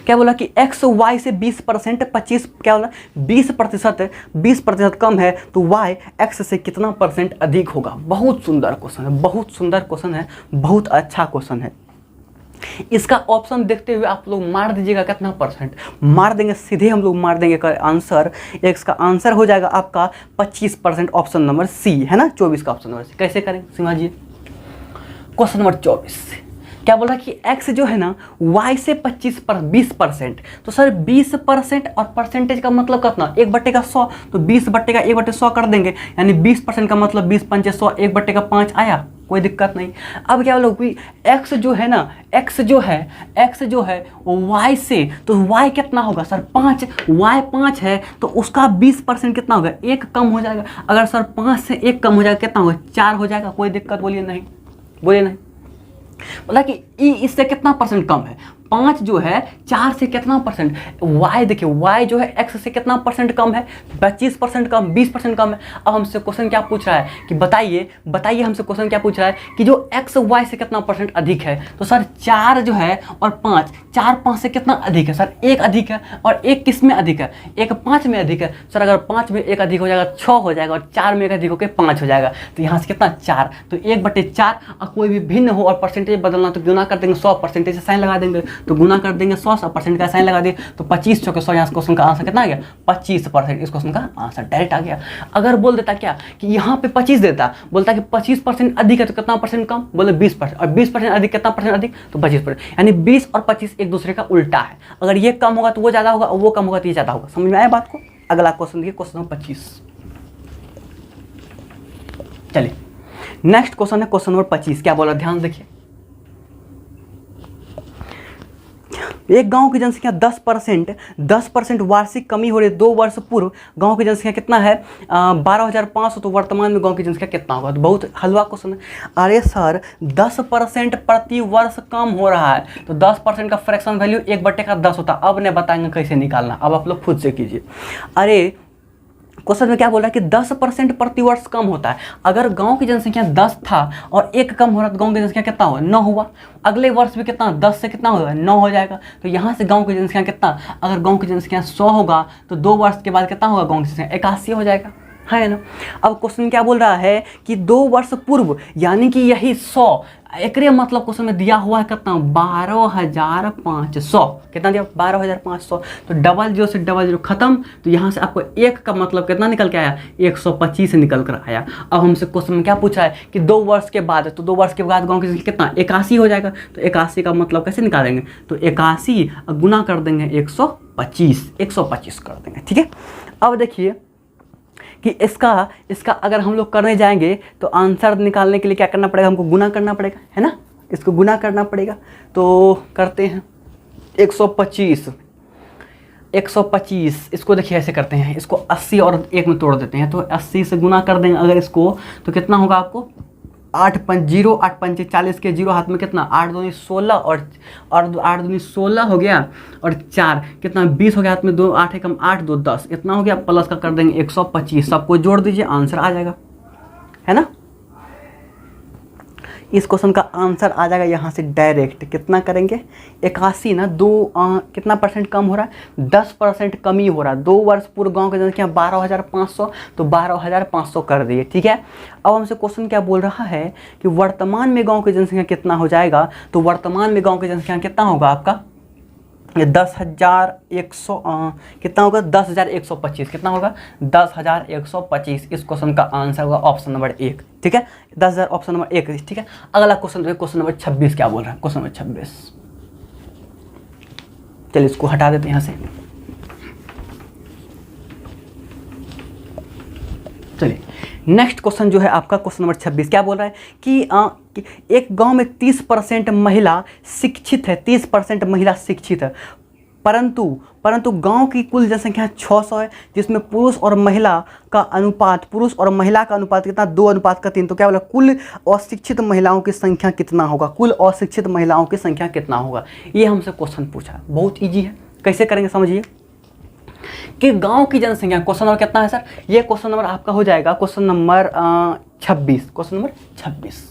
क्या बोला कि x y से 20% 25 क्या बोला 20% कम है तो y x से कितना परसेंट अधिक होगा। बहुत सुंदर क्वेश्चन है, बहुत सुंदर क्वेश्चन है, बहुत अच्छा क्वेश्चन है। इसका ऑप्शन देखते हुए आप लोग मार दीजिएगा कितना परसेंट, मार देंगे सीधे, हम लोग मार देंगे आंसर, x का आंसर हो जाएगा आपका 25%, ऑप्शन नंबर सी है ना, 24 का ऑप्शन नंबर सी। कैसे करें सीमा जी, क्वेश्चन नंबर 24 क्या बोल रहा है कि x जो है ना y से 20%। तो सर 20% और परसेंटेज का मतलब कितना, 1/100, तो 20/1/100 कर देंगे, यानी 20% का मतलब 20×5 100, 1/5 आया, कोई दिक्कत नहीं। अब क्या बोलो कि x जो है ना, x जो है वो y से, तो y कितना होगा सर 5, y 5 है तो उसका 20% कितना होगा, 1 कम हो जाएगा। अगर सर 5 से 1 कम हो जाएगा कितना होगा, 4 हो जाएगा, कोई दिक्कत बोलिए नहीं, बोलिए नहीं। बोला कि ई इससे कितना परसेंट कम है, 5 जो है 4 से कितना परसेंट, y देखिए y जो है x से कितना परसेंट कम है, 25% कम, 20% कम है। अब हमसे क्वेश्चन क्या पूछ रहा है कि बताइए हमसे क्वेश्चन क्या पूछ रहा है कि जो x y से कितना परसेंट अधिक है। तो सर 4 जो है और 5, 4 5 से कितना अधिक है सर, 1 अधिक है, और 1 किस में अधिक है, 1 5 में अधिक है। सर अगर 5 में 1 अधिक हो जाएगा 6 हो जाएगा, और 4 में 1 अधिक होकर 5 हो जाएगा, तो यहाँ से कितना 4, तो 1/4। और कोई भी भिन्न हो और परसेंटेज बदलना तो गुना कर देंगे, 100 परसेंटेज से साइन लगा देंगे, तो गुना कर देंगे 100 परसेंट का साइन लगा दिए, तो 25 चौके 100, यहाँ से क्वेश्चन का आंसर कितना आ गया, 25%। इस क्वेश्चन का आंसर डायरेक्ट आ गया। अगर बोल देता क्या कि यहाँ पे 25 देता, बोलता कि 25% अधिक है तो कितना परसेंट कम, बोले 20%, और 20% अधिक कितना परसेंट अधिक, तो 25%, यानी 20 और 25 एक दूसरे का उल्टा है। अगर ये कम होगा तो वो ज़्यादा होगा, और वो कम होगा तो ये ज़्यादा होगा। समझ में आया बात को। अगला क्वेश्चन देखिए, क्वेश्चन नंबर 25। चलिए नेक्स्ट क्वेश्चन है क्वेश्चन नंबर 25। क्या बोला, ध्यान देखिए। एक गांव की जनसंख्या 10% वार्षिक कमी हो रही है। 2 वर्ष पूर्व गांव की जनसंख्या कितना है, 12,500, तो वर्तमान में गांव की जनसंख्या कितना होगा। तो बहुत हलवा क्वेश्चन है। अरे सर 10% प्रति वर्ष कम हो रहा है, तो 10% का फ्रैक्शन वैल्यू 1/10 होता। अब ने बताएंगे कैसे निकालना, अब आप लोग खुद से कीजिए। अरे क्वेश्चन में क्या बोल रहा है कि 10% प्रति वर्ष कम होता है। अगर गांव की जनसंख्या 10 था और 1 कम हो रहा तो गांव की जनसंख्या कितना हुआ, 9 हुआ। अगले वर्ष भी कितना, 10 से कितना होगा, 9 हो जाएगा। तो यहाँ से गांव की जनसंख्या कितना, अगर गांव की जनसंख्या 100 होगा तो 2 वर्ष के बाद कितना होगा, गांव की जनसंख्या 81 हो जाएगा, है ना। अब क्वेश्चन क्या बोल रहा है कि 2 वर्ष पूर्व, यानी कि यही 100, एक मतलब क्वेश्चन में दिया हुआ है कितना, 12,500। कितना दिया, 12,500। तो डबल जीरो से डबल जीरो खत्म, तो यहाँ से आपको 1 का मतलब कितना निकल के आया, 125 निकल कर आया। अब हमसे क्वेश्चन में क्या पूछा है कि 2 वर्ष के बाद, तो 2 वर्ष के बाद गांव की संख्या कितना, 81 हो जाएगा। तो 81 का मतलब कैसे निकालेंगे, तो 81 गुना कर देंगे 125 कर देंगे, ठीक है। अब देखिए कि इसका अगर हम लोग करने जाएंगे तो आंसर निकालने के लिए क्या करना पड़ेगा, हमको गुना करना पड़ेगा, है ना। इसको गुना करना पड़ेगा, तो करते हैं 125। इसको देखिए ऐसे करते हैं, इसको 80 और 1 में तोड़ देते हैं, तो 80 से गुना कर देंगे अगर इसको, तो कितना होगा आपको, 8 5 0, 8 5 40 के 0 हाथ में कितना, 8 दूनी 16, और 8 दूनी 16 हो गया, और 4 कितना 20 हो गया, हाथ में 2 8 कम 8 2 10, इतना हो गया। प्लस का कर देंगे 125, सबको जोड़ दीजिए, आंसर आ जाएगा, है ना। इस क्वेश्चन का आंसर आ जाएगा यहाँ से डायरेक्ट। कितना करेंगे, 81 ना, कितना परसेंट कम हो रहा है, 10% कमी हो रहा है। 2 वर्ष पूर्व गांव की जनसंख्या 12,500, तो 12,500 कर दिए, ठीक है। अब हमसे क्वेश्चन क्या बोल रहा है कि वर्तमान में गांव की जनसंख्या कितना हो जाएगा। तो वर्तमान में गांव की जनसंख्या कितना होगा आपका, 10,100, कितना होगा, 10,125। कितना होगा, 10,125। इस क्वेश्चन का आंसर होगा ऑप्शन नंबर 1, ठीक है। 10,000 ऑप्शन नंबर 1, ठीक है। अगला क्वेश्चन देखिए, क्वेश्चन नंबर 26 क्या बोल रहा है, क्वेश्चन नंबर 26। चलिए इसको हटा देते हैं यहाँ से। चलिए नेक्स्ट क्वेश्चन जो है आपका क्वेश्चन नंबर 26 क्या बोल रहा है कि एक गांव में 30% महिला शिक्षित है, 30% महिला शिक्षित है, परंतु गांव की कुल जनसंख्या 600 है, जिसमें पुरुष और महिला का अनुपात कितना, 2:3। तो क्या बोला, कुल अशिक्षित महिलाओं की संख्या कितना होगा, कुल अशिक्षित महिलाओं की संख्या कितना होगा। ये हमसे क्वेश्चन पूछा है, बहुत ईजी है। कैसे करेंगे समझिए कि गांव की जनसंख्या, क्वेश्चन नंबर कितना है सर, ये क्वेश्चन नंबर आपका हो जाएगा क्वेश्चन नंबर 26, क्वेश्चन नंबर 26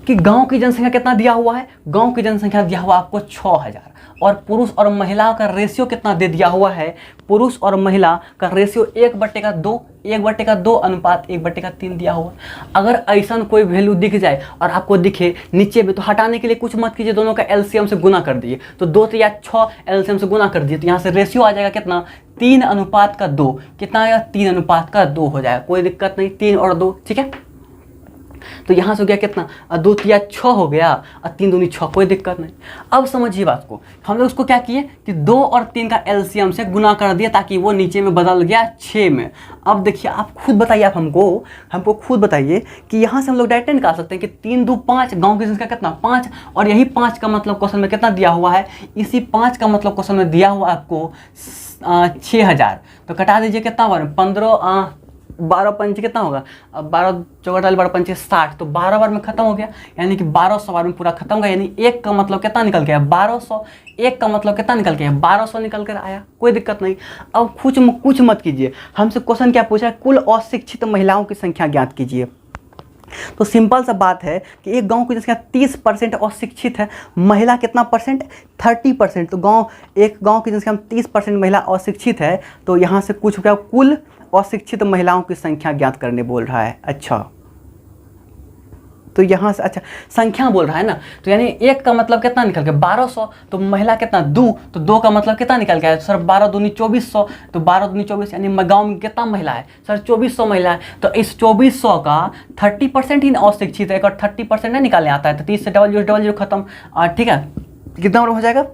कि गांव की जनसंख्या कितना दिया हुआ है। गांव की जनसंख्या दिया हुआ आपको 6,000, और पुरुष और महिला का रेशियो कितना दे दिया हुआ है, पुरुष और महिला का रेशियो 1/2 अनुपात 1/3 दिया हुआ। अगर ऐसा कोई वैल्यू दिख जाए और आपको दिखे नीचे में, तो हटाने के लिए कुछ मत कीजिए, दोनों का एलसीएम से गुना कर दिए, तो 2 या 6 एलसीएम से गुना कर दिए, तो यहाँ से रेशियो आ जाएगा कितना, 3:2। कितना आएगा, 3:2 हो जाएगा, कोई दिक्कत नहीं, 3 और 2, ठीक है। तो यहाँ से हो गया कितना, 2 तिया 6 हो गया, और 3 दूनी 6, कोई दिक्कत नहीं। अब समझिए बात को, हम लोग उसको क्या किए कि 2 और 3 का एलसीएम से गुना कर दिया ताकि वो नीचे में बदल गया 6 में। अब देखिए आप खुद बताइए, आप हमको खुद बताइए कि यहाँ से हम लोग डायरेक्ट निकाल सकते हैं कि 3 2 5, गाँव की संख्या कितना 5, और यही 5 का मतलब क्वेश्चन में कितना दिया हुआ है, इसी 5 का मतलब क्वेश्चन में दिया हुआ आपको 6000। तो कटा दीजिए कितना बार, 15 12 पंच कितना होगा, अब 12 चौका 12 पंच 60, तो 12 बार में खत्म हो गया, यानी कि 1200 बार में पूरा खत्म हो गया। यानी 1 का मतलब कितना निकल गया 1200, 1 का मतलब कितना निकल गया 1200 निकल कर आया, कोई दिक्कत नहीं। अब कुछ मत कीजिए, हमसे क्वेश्चन क्या पूछा है, कुल अशिक्षित महिलाओं की संख्या ज्ञात कीजिए। तो सिंपल सा बात है कि एक गांव की जनसंख्या 30% अशिक्षित है, महिला कितना परसेंट, 30%। तो एक गांव की जनसंख्या में 30% महिला अशिक्षित है, तो यहाँ से कुछ क्या, कुल अशिक्षित महिलाओं की संख्या ज्ञात करने बोल रहा है। अच्छा, तो यहाँ से अच्छा संख्या बोल रहा है ना, तो यानी 1 का मतलब कितना निकल गया 1200, तो महिला कितना 2, तो 2 का मतलब कितना निकल गया सर 12 दूनी 2400, तो 12 दूनी 24, यानी गाँव में कितना महिला है सर 2400 महिला है। तो इस 2400 का 30% ही अशिक्षित है, और 30% नहीं निकालने आता है, तो 30 से डबल जीरो खत्म। ठीक है, कितना हो जाएगा,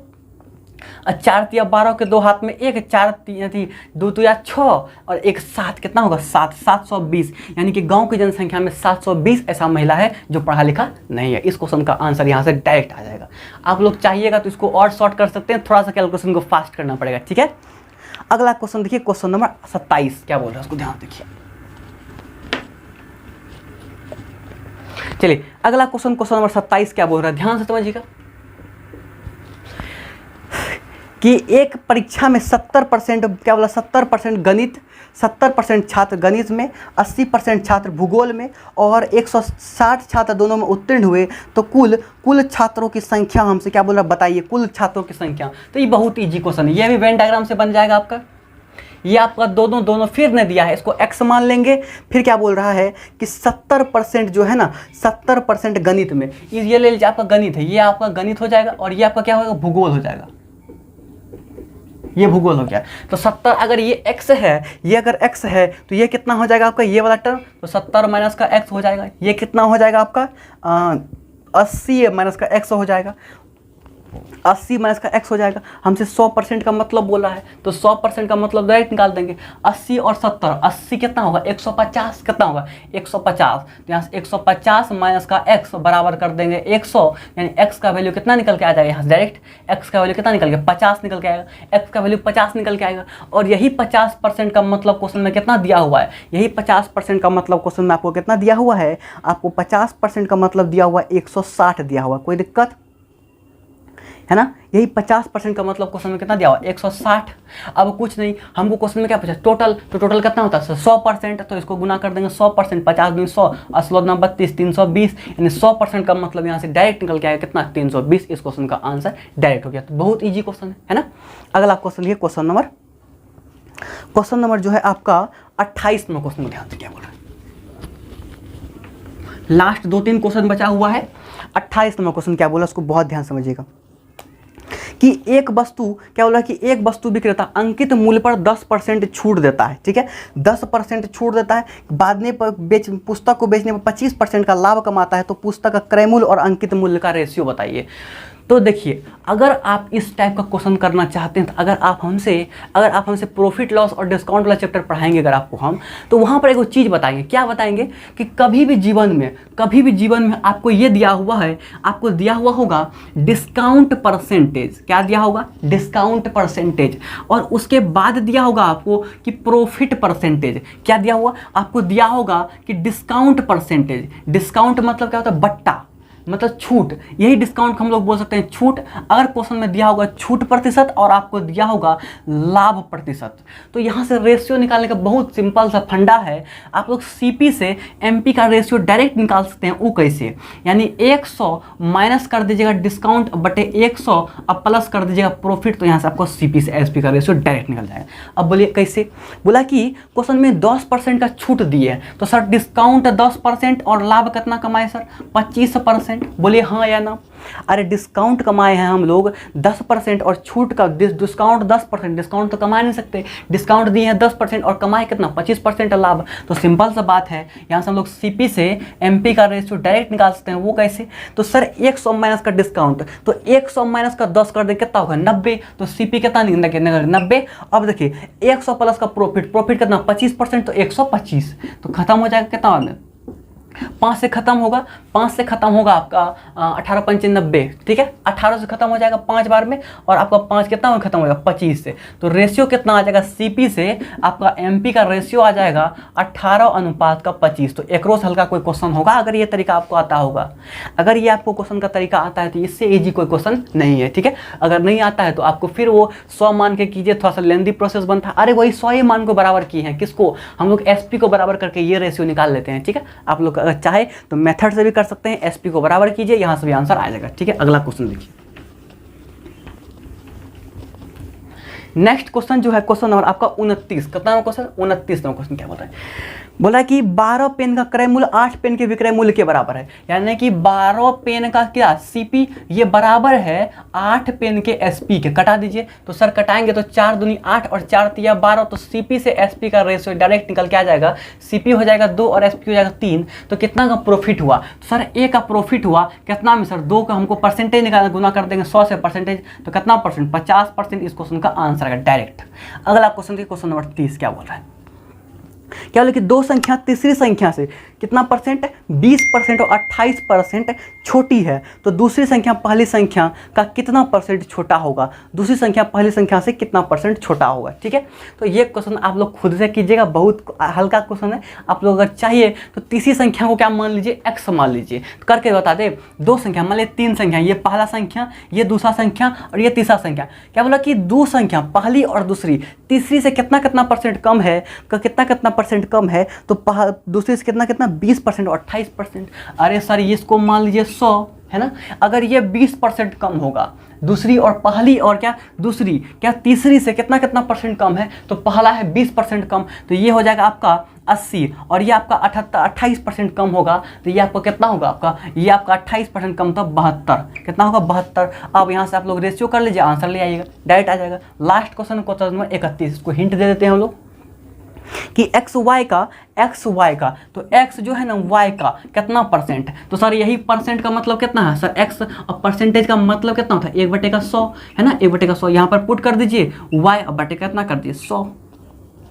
4 तिया 12 के 2 हाथ में 1, 4 थी 2 तिया 6 और 1 7, कितना होगा 720, यानी कि गांव की जनसंख्या में 720 ऐसा महिला है जो पढ़ा लिखा नहीं है। इस क्वेश्चन का आंसर यहाँ से डायरेक्ट आ जाएगा। आप लोग चाहिएगा तो इसको और शॉर्ट कर सकते हैं, थोड़ा सा कैलकुलेशन को फास्ट करना पड़ेगा, ठीक है। अगला क्वेश्चन देखिए, क्वेश्चन नंबर 27 क्या बोल रहा है उसको ध्यान देखिए। चलिए अगला क्वेश्चन नंबर 27 क्या बोल रहा है, ध्यान से समझिएगा कि एक परीक्षा में 70% क्या बोला, 70% गणित, 70% छात्र गणित में, 80% छात्र भूगोल में और 160 छात्र दोनों में उत्तीर्ण हुए, तो कुल छात्रों की संख्या हमसे क्या बोल रहा बताइए, कुल छात्रों की संख्या। तो ये बहुत ईजी क्वेश्चन है, ये भी वेन डायग्राम से बन जाएगा आपका। ये आपका दोनों फिर ने दिया है, इसको x मान लेंगे। फिर क्या बोल रहा है कि 70% जो है ना, 70% गणित में, ये ले लीजिए आपका गणित है, ये आपका गणित हो जाएगा, और ये आपका क्या होगा भूगोल हो जाएगा, ये भूगोल हो गया। तो 70 अगर ये x है, ये अगर x है तो ये कितना हो जाएगा आपका ये वाला टर्म, तो 70 माइनस का x हो जाएगा, ये कितना हो जाएगा आपका 80 माइनस का x हो जाएगा, 80 माइनस का x हो जाएगा। हमसे 100% का मतलब बोला है, तो 100% का मतलब डायरेक्ट निकाल देंगे। 80 और 70, 80 कितना होगा 150, कितना होगा 150, तो यहाँ से 150 माइनस का x बराबर कर देंगे 100, यानी x का वैल्यू कितना निकल के आ जाएगा, यहाँ से डायरेक्ट x का वैल्यू कितना निकल गया 50 निकल के आएगा, x का वैल्यू 50 निकल के आएगा। और यही 50% का मतलब क्वेश्चन में कितना दिया हुआ है, यही 50% का मतलब क्वेश्चन में आपको कितना दिया हुआ है, आपको 50% का मतलब दिया हुआ 160 दिया हुआ, कोई दिक्कत है ना। यही 50% का मतलब क्वेश्चन में कितना दिया हुआ 160। अब कुछ नहीं, हमको क्वेश्चन में क्या पूछा टोटल, तो टोटल कितना होता है 100%, तो इसको गुना कर देंगे 100%, 50 दूनी 100, 80 32, 320, यानी 100% का मतलब यहाँ से डायरेक्ट निकल के आएगा कितना 320। इस क्वेश्चन का आंसर डायरेक्ट हो गया। तो बहुत ईजी क्वेश्चन है ना। अगला क्वेश्चन ये क्वेश्चन नंबर जो है आपका 28 नंबर क्वेश्चन में ध्यान से क्या बोल रहा है, लास्ट 2-3 क्वेश्चन बचा हुआ है। 28 नंबर क्वेश्चन क्या बोला उसको बहुत ध्यान समझिएगा कि एक वस्तु क्या बोला कि एक वस्तु विक्रेता अंकित मूल्य पर 10% छूट देता है, ठीक है 10% छूट देता है, बाद में पुस्तक को बेचने पर 25% का लाभ कमाता है, तो पुस्तक का क्रय मूल्य और अंकित मूल्य का रेशियो बताइए। तो देखिए अगर आप इस टाइप का क्वेश्चन करना चाहते हैं, तो अगर आप हमसे प्रॉफिट लॉस और डिस्काउंट वाला चैप्टर पढ़ाएंगे अगर आपको हम, तो वहाँ पर एक चीज़ बताएंगे। क्या बताएंगे कि कभी भी जीवन में आपको ये दिया हुआ है, आपको दिया हुआ होगा डिस्काउंट परसेंटेज, क्या दिया होगा डिस्काउंट परसेंटेज, और उसके बाद दिया होगा आपको कि प्रॉफिट परसेंटेज। क्या दिया हुआ आपको दिया होगा कि डिस्काउंट परसेंटेज। डिस्काउंट मतलब क्या होता है बट्टा, मतलब छूट, यही डिस्काउंट हम लोग बोल सकते हैं छूट। अगर क्वेश्चन में दिया होगा छूट प्रतिशत और आपको दिया होगा लाभ प्रतिशत, तो यहाँ से रेशियो निकालने का बहुत सिंपल सा फंडा है। आप लोग सीपी से एमपी का रेशियो डायरेक्ट निकाल सकते हैं। वो कैसे, यानी 100 माइनस कर दीजिएगा डिस्काउंट बटे 100 अब प्लस कर दीजिएगा प्रॉफिट, तो यहाँ से आपको सीपी से एसपी का रेशियो डायरेक्ट निकल जाएगा। अब बोलिए कैसे, बोला कि क्वेश्चन में 10% का छूट दिए, तो सर डिस्काउंट 10% और लाभ कितना कमाए सर 25%, 10%? बोलिए हाँ या ना। अरे डिस्काउंट कमाए हैं हम लोग 10% और छूट का डिस्काउंट 10%, डिस्काउंट तो कमा नहीं सकते। डिस्काउंट दिए हैं 10% और कमाए कितना 25% लाभ। तो सिंपल सा बात है, यहाँ से हम लोग सीपी से एमपी का रेशियो डायरेक्ट निकाल सकते हैं। वो कैसे? तो सर 100 माइनस का डिस्काउंट, तो 100 माइनस का 10 कर दे कितना होगा 90। तो सीपी कितना निकलेगा 90। अब देखिए 100 प्लस का प्रॉफिट, प्रॉफिट कितना 25%, तो 125, तो खत्म हो जाएगा कितना में 5 से खत्म होगा, 5 से खत्म होगा आपका 18 पंचे 90, ठीक है। 18 से खत्म हो जाएगा 5 बार में, और आपका 5 कितना में खत्म हो जाएगा 25 से। तो रेशियो कितना आ जाएगा सीपी से आपका एमपी का रेशियो आ जाएगा 18:25। तो एक रोज हल्का कोई क्वेश्चन होगा अगर ये तरीका आपको आता होगा। अगर ये आपको क्वेश्चन का तरीका आता है तो इससे ईजी कोई क्वेश्चन नहीं है, ठीक है। अगर नहीं आता है तो आपको फिर वो 100 मान के कीजिए, थोड़ा सा लेंदी प्रोसेस बनता है। अरे वही 100 ही मान को बराबर किए हैं, किसको? हम लोग एसपी को बराबर करके ये रेशियो निकाल लेते हैं, ठीक है। आप लोग अगर चाहे तो मेथड से भी कर सकते हैं, एसपी को बराबर कीजिए, यहां से भी आंसर आ जाएगा, ठीक है। अगला क्वेश्चन देखिए। नेक्स्ट क्वेश्चन जो है क्वेश्चन नंबर आपका 29, कितना क्वेश्चन 29 नंबर क्वेश्चन क्या बोला है? बोला कि 12 पेन का क्रय मूल्य 8 पेन के विक्रय मूल्य के बराबर है। यानी कि 12 पेन का क्या सीपी ये बराबर है 8 पेन के एसपी के। कटा दीजिए, तो सर कटाएंगे तो 4 दूनी 8 और 4 तिया 12, तो सीपी से एसपी का रेशियो डायरेक्ट निकल के आ जाएगा। सीपी हो जाएगा 2 और एसपी हो जाएगा 3। तो कितना का प्रॉफिट हुआ? तो सर ए का प्रॉफिट हुआ कितना में? सर 2 का हमको परसेंटेज निकालना, गुना कर देंगे 100 से परसेंटेज, तो कितना परसेंट? 50% इस क्वेश्चन का आंसर है डायरेक्ट। अगला क्वेश्चन देखिए, क्वेश्चन नंबर 30 क्या बोल रहा है? क्या बोले कि दो संख्या तीसरी संख्या से कितना परसेंट? 20% और 28% छोटी है, तो दूसरी संख्या पहली संख्या का कितना परसेंट छोटा होगा? दूसरी संख्या पहली संख्या से कितना परसेंट छोटा होगा, ठीक है। तो ये क्वेश्चन आप लोग खुद से कीजिएगा, बहुत हल्का क्वेश्चन है। आप लोग अगर चाहिए तो तीसरी संख्या को क्या मान लीजिए? एक्स मान लीजिए। तो करके बता दे, दो संख्या मान लीजिए, 3 संख्या, ये पहला संख्या, ये दूसरा संख्या और ये तीसरा संख्या। क्या बोला कि दो संख्या पहली और दूसरी, तीसरी से कितना कितना परसेंट कम है, कितना कितना परसेंट कम है, तो दूसरी से कितना कितना 20% और 28%। अरे सर ये इसको मान लीजिए 100 है ना। अगर ये 20% कम होगा दूसरी और पहली, और क्या दूसरी क्या तीसरी से कितना कितना परसेंट कम है, तो पहला है 20% कम, तो ये हो जाएगा आपका 80, और ये आपका 28% कम होगा, तो ये आपको कितना होगा? आपका ये आपका 28% कम था 72। कितना होगा? 72। अब यहाँ से आप लोग रेशियो कर लीजिए, आंसर ले आइएगा, डायरेक्ट आ जाएगा। लास्ट क्वेश्चन नंबर 31, इसको हिंट दे देते हैं हम लोग कि एक्स वाई का तो एक्स जो है ना वाई का कितना परसेंट? तो सर यही परसेंट का मतलब कितना है सर? एक्स, और परसेंटेज का मतलब कितना होता है? 1/100 है ना, 1/100 यहाँ पर पुट कर दीजिए, वाई अब बटे कितना कर दीजिए 100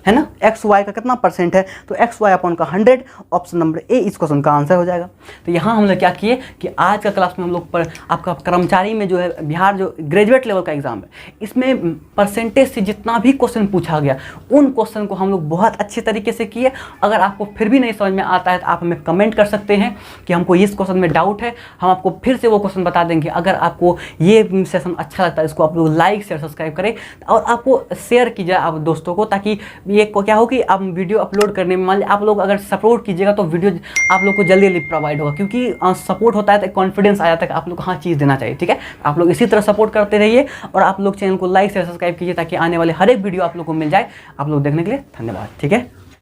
है ना। एक्स वाई का कितना परसेंट है? तो एक्स वाई अपॉन का 100, ऑप्शन नंबर ए इस क्वेश्चन का आंसर हो जाएगा। तो यहाँ हम लोग क्या किए कि आज का क्लास में हम लोग पर आपका कर्मचारी में जो है बिहार जो ग्रेजुएट लेवल का एग्जाम है, इसमें परसेंटेज से जितना भी क्वेश्चन पूछा गया उन क्वेश्चन को हम लोग बहुत अच्छे तरीके से किए। अगर आपको फिर भी नहीं समझ में आता है तो आप हमें कमेंट कर सकते हैं कि हमको इस क्वेश्चन में डाउट है, हम आपको फिर से वो क्वेश्चन बता देंगे। अगर आपको ये सेशन अच्छा लगता है, इसको आप लोग लाइक शेयर सब्सक्राइब करें और आपको शेयर कीजिए आप दोस्तों को, ताकि ये क्या हो कि आप वीडियो अपलोड करने में मान लीजिए आप लोग अगर सपोर्ट कीजिएगा तो वीडियो आप लोग को जल्दी जल्दी प्रोवाइड होगा, क्योंकि सपोर्ट होता है तो कॉन्फिडेंस आ जाता है कि आप लोग को हाँ चीज़ देना चाहिए, ठीक है। आप लोग इसी तरह सपोर्ट करते रहिए और आप लोग चैनल को लाइक शेयर सब्सक्राइब कीजिए ताकि आने वाले हर एक वीडियो आप लोग को मिल जाए। आप लोग देखने के लिए धन्यवाद, ठीक है।